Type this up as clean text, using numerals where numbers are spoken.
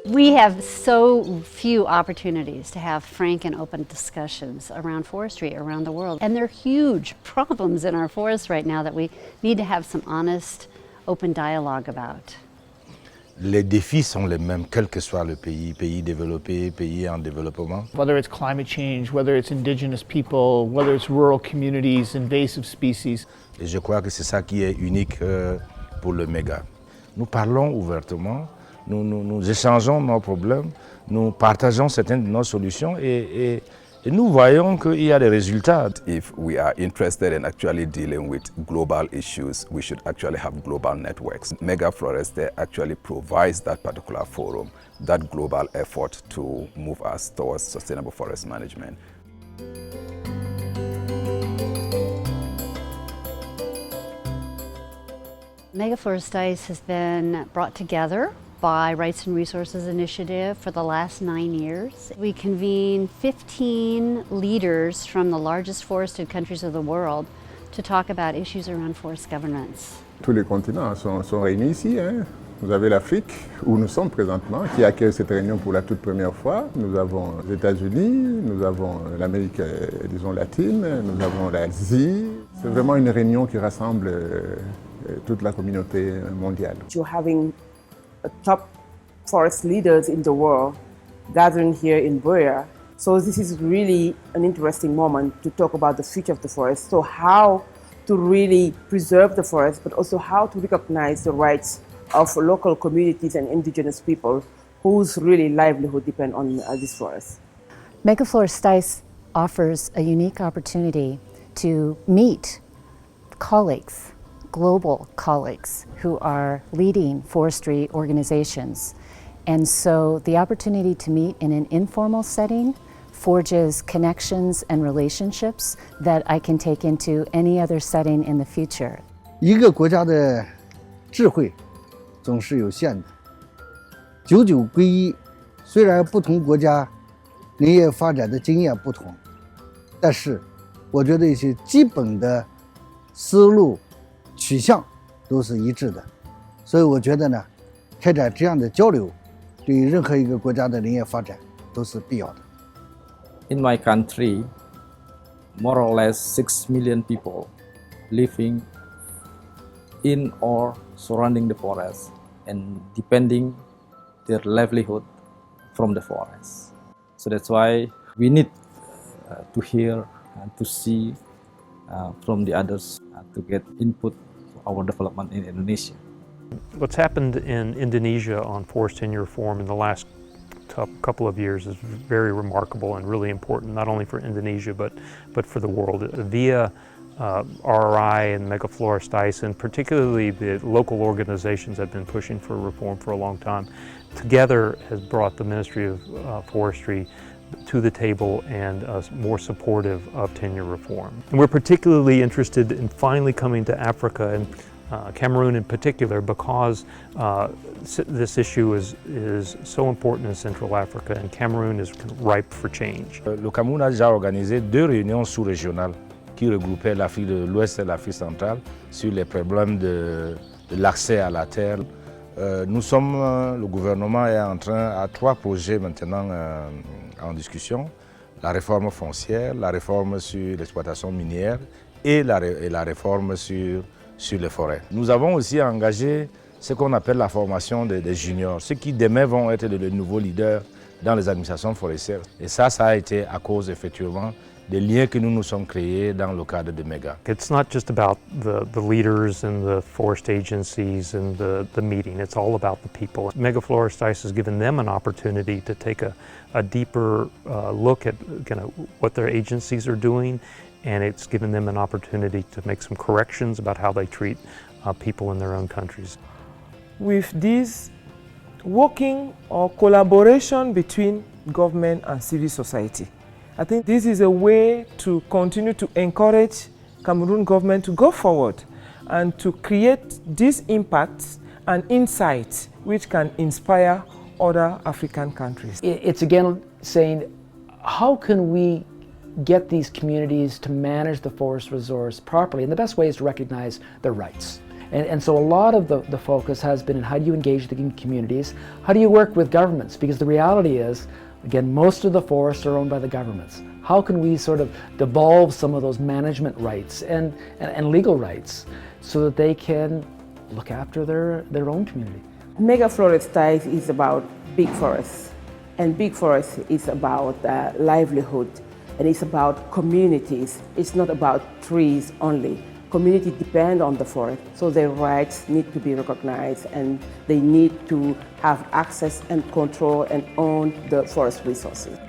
We have so few opportunities to have frank and open discussions around forestry around the world. And there are huge problems in our forests right now that we need to have some honest, open dialogue about. Les défis sont les mêmes, quel que soit le pays, pays développé, pays en développement. Whether it's climate change, whether it's indigenous people, whether it's rural communities, invasive species. Et je crois que c'est ça qui est unique pour le Mega. Nous parlons ouvertement, nous échangeons nos problèmes, nous partageons certaines de nos solutions et nous voyons qu'il y a des résultats. If we are interested in actually dealing with global issues, we should actually have global networks. MegaFlorestais actually provides that particular forum, that global effort to move us towards sustainable forest management. MegaFlorestais has been brought together by Rights and Resources Initiative for the last 9 years. We convene 15 leaders from the largest forested countries of the world to talk about issues around forest governance. Tous les continents sont réunis ici. Vous avez l'Afrique, où nous sommes présentement, qui accueille cette réunion pour la toute première fois. Nous avons les États-Unis, nous avons l'Amérique, disons, latine, nous avons l'Asie. C'est vraiment une réunion qui rassemble toute la communauté mondiale. You're having top forest leaders in the world gathering here in Boya. So this is really an interesting moment to talk about the future of the forest. So how to really preserve the forest, but also how to recognize the rights of local communities and indigenous people whose really livelihood depend on this forest. MegaFlorestais offers a unique opportunity to meet colleagues, global colleagues who are leading forestry organizations. And so the opportunity to meet in an informal setting forges connections and relationships that I can take into any other setting in the future. 一个国家的智慧总是有限的，久久归一。虽然不同国家林业发展的经验不同，但是我觉得一些基本的思路取向都是一致的，所以我觉得呢，开展这样的交流，对于任何一个国家的林业发展都是必要的。In my country, more or less 6 million people living in or surrounding the forest and depending their livelihood from the forest. So that's why we need to hear and to see from the others to get input to our development in Indonesia. What's happened in Indonesia on forest tenure reform in the last couple of years is very remarkable and really important, not only for Indonesia but for the world. Via RRI and MegaFlorestais, and particularly the local organizations that have been pushing for reform for a long time, together has brought the Ministry of Forestry to the table and more supportive of tenure reform. And we're particularly interested in finally coming to Africa and Cameroon in particular because this issue is so important in Central Africa and Cameroon is ripe for change. Le Cameroun a déjà organisé 2 réunions sous-régionales qui regroupaient l'Afrique de l'Ouest et l'Afrique centrale sur les problèmes de l'accès à la terre. Le gouvernement est en train, à 3 projets maintenant en discussion, la réforme foncière, la réforme sur l'exploitation minière et la réforme sur les forêts. Nous avons aussi engagé ce qu'on appelle la formation des juniors, ceux qui demain vont être les nouveaux leaders dans les administrations forestières. Et ça a été à cause effectivement des liens que nous sommes créés dans le cadre de Mega. It's not just about the leaders and the forest agencies and the meeting, it's all about the people. MegaFlorestais has given them an opportunity to take a deeper look at kind of what their agencies are doing, and it's given them an opportunity to make some corrections about how they treat people in their own countries. With this working or collaboration between government and civil society, I think this is a way to continue to encourage Cameroon government to go forward and to create these impacts and insights which can inspire other African countries. It's again saying, how can we get these communities to manage the forest resource properly? And the best way is to recognize their rights And so a lot of the focus has been in how do you engage the communities, how do you work with governments, because the reality is, again, most of the forests are owned by the governments. How can we sort of devolve some of those management rights and legal rights so that they can look after their own community? MegaFlorestais is about big forests, and big forest is about livelihood, and it's about communities. It's not about trees only. Communities depend on the forest, so their rights need to be recognized, and they need to have access and control and own the forest resources.